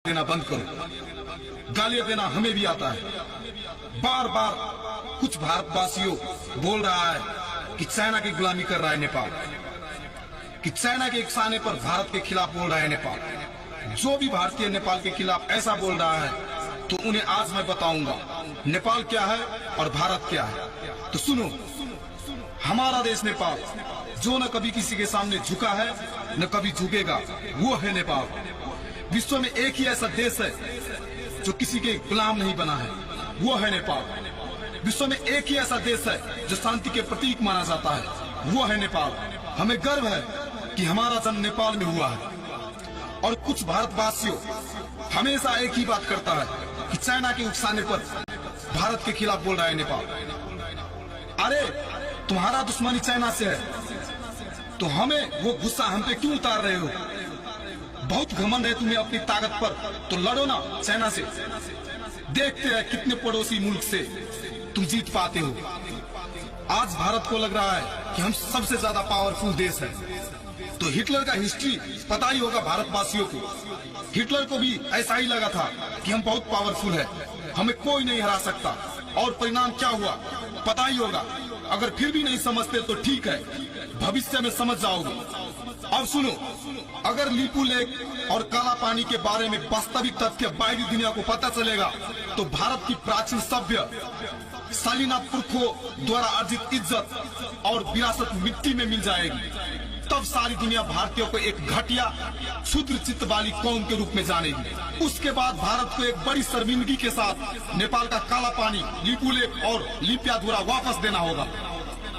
देना बंद करो। गालियां देना हमें भी आता है। बार बार कुछ भारतवासियों बोल रहा है कि चाइना की गुलामी कर रहा है नेपाल, कि चाइना के इशारे पर भारत के खिलाफ बोल रहा है नेपाल। जो भी भारतीय नेपाल के खिलाफ ऐसा बोल रहा है तो उन्हें आज मैं बताऊंगा नेपाल क्या है और भारत क्या है। तो सुनो, हमारा देश नेपाल, जो न कभी किसी के सामने झुका है न कभी झुकेगा, वो है नेपाल। विश्व में एक ही ऐसा देश है जो किसी के गुलाम नहीं बना है, वो है नेपाल। विश्व में एक ही ऐसा देश है जो शांति के प्रतीक माना जाता है, वो है नेपाल। हमें गर्व है कि हमारा जन्म नेपाल में हुआ है। और कुछ भारतवासियों हमेशा एक ही बात करता है कि चाइना के उकसाने पर भारत के खिलाफ बोल रहा है नेपाल। अरे तुम्हारा दुश्मनी चाइना से है तो हमें वो गुस्सा हम पे क्यों उतार रहे हो? बहुत घमंड है तुम्हें अपनी ताकत पर, तो लड़ो ना चाइना से। देखते हैं कितने पड़ोसी मुल्क से तुम जीत पाते हो। आज भारत को लग रहा है कि हम सबसे ज्यादा पावरफुल देश है। तो हिटलर का हिस्ट्री पता ही होगा भारतवासियों को। हिटलर को भी ऐसा ही लगा था कि हम बहुत पावरफुल है, हमें कोई नहीं हरा सकता। और परिणाम क्या हुआ पता ही होगा। अगर फिर भी नहीं समझते तो ठीक है, भविष्य में समझ जाओगे। अब सुनो, अगर लीपू लेक और काला पानी के बारे में वास्तविक तथ्य बाहरी दुनिया को पता चलेगा तो भारत की प्राचीन सभ्य शालीनाथ पुरखों द्वारा अर्जित इज्जत और विरासत मिट्टी में मिल जाएगी। तब सारी दुनिया भारतीयों को एक घटिया क्षुद्र चित्त वाली कौम के रूप में जानेगी। उसके बाद भारत को एक बड़ी शर्मिंदगी के साथ नेपाल का काला पानी, लीपू लेक और लिप्याधुरा वापस देना होगा।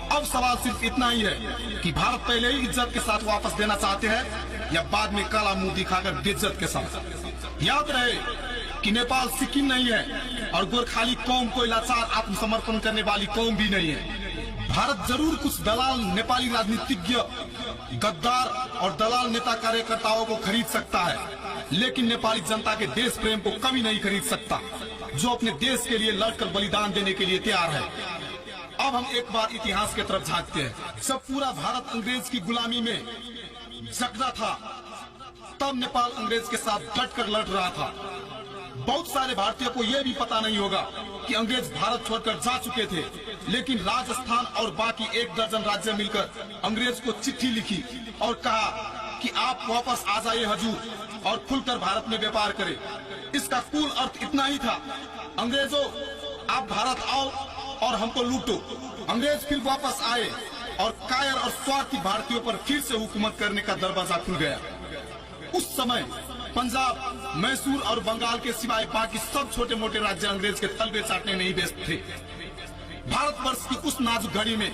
अब सवाल सिर्फ इतना ही है कि भारत पहले ही इज्जत के साथ वापस देना चाहते हैं या बाद में काला मुंह दिखाकर बेइज्जत के साथ। याद रहे कि नेपाल सिक्किम नहीं है और गोरखाली कौम को लाचार आत्मसमर्पण करने वाली कौम भी नहीं है। भारत जरूर कुछ दलाल नेपाली राजनीतिज्ञ, गद्दार और दलाल नेता कार्यकर्ताओं को खरीद सकता है, लेकिन नेपाली जनता के देश प्रेम को कभी नहीं खरीद सकता, जो अपने देश के लिए लड़कर बलिदान देने के लिए तैयार है। अब हम एक बार इतिहास की तरफ झांकते हैं। जब पूरा भारत अंग्रेज की गुलामी में जकड़ा था तब नेपाल अंग्रेज के साथ डटकर लड़ रहा था। बहुत सारे भारतीयों को यह भी पता नहीं होगा कि अंग्रेज भारत छोड़कर जा चुके थे, लेकिन राजस्थान और बाकी 1 दर्जन राज्य मिलकर अंग्रेज को चिट्ठी लिखी और कहा कि आप वापस आ जाइए हजूर और खुलकर भारत में व्यापार करें। इसका कुल अर्थ इतना ही था, अंग्रेजों आप भारत आओ और हमको लूटो। अंग्रेज फिर वापस आए और कायर और स्वार्थी भारतीयों पर फिर से हुकूमत करने का दरवाजा खुल गया। उस समय पंजाब, मैसूर और बंगाल के सिवाय बाकी सब छोटे मोटे राज्य अंग्रेज के तलबे चाटने नहीं व्यस्त थे। भारतवर्ष की उस नाजुक घड़ी में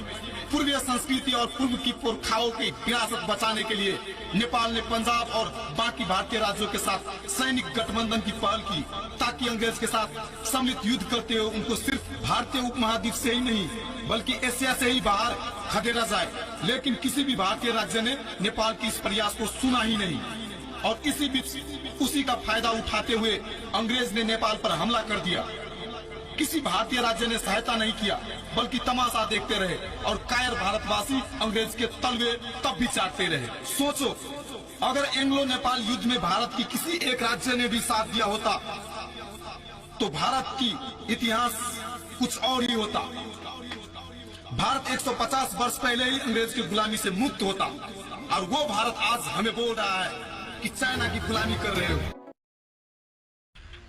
पूर्वीय संस्कृति और पूर्व की पुरखाओं की विरासत बचाने के लिए नेपाल ने पंजाब और बाकी भारतीय राज्यों के साथ सैनिक गठबंधन की पहल की, ताकि अंग्रेज के साथ सम्मिलित युद्ध करते हुए उनको सिर्फ भारतीय उपमहाद्वीप से ही नहीं बल्कि एशिया से ही बाहर खदेड़ा जाए। लेकिन किसी भी भारतीय राज्य ने नेपाल की इस प्रयास को सुना ही नहीं और इसी बीच उसी का फायदा उठाते हुए अंग्रेज ने नेपाल पर हमला कर दिया। किसी भारतीय राज्य ने सहायता नहीं किया बल्कि तमाशा देखते रहे और कायर भारतवासी अंग्रेज के तलवे तब भी चाटते रहे। सोचो, अगर एंग्लो नेपाल युद्ध में भारत की किसी एक राज्य ने भी साथ दिया होता तो भारत की इतिहास कुछ और ही होता। भारत 150 वर्ष पहले ही अंग्रेज की गुलामी से मुक्त होता और वो भारत आज हमें बोल रहा है कि चाइना की गुलामी कर रहे हो।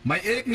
मैं एक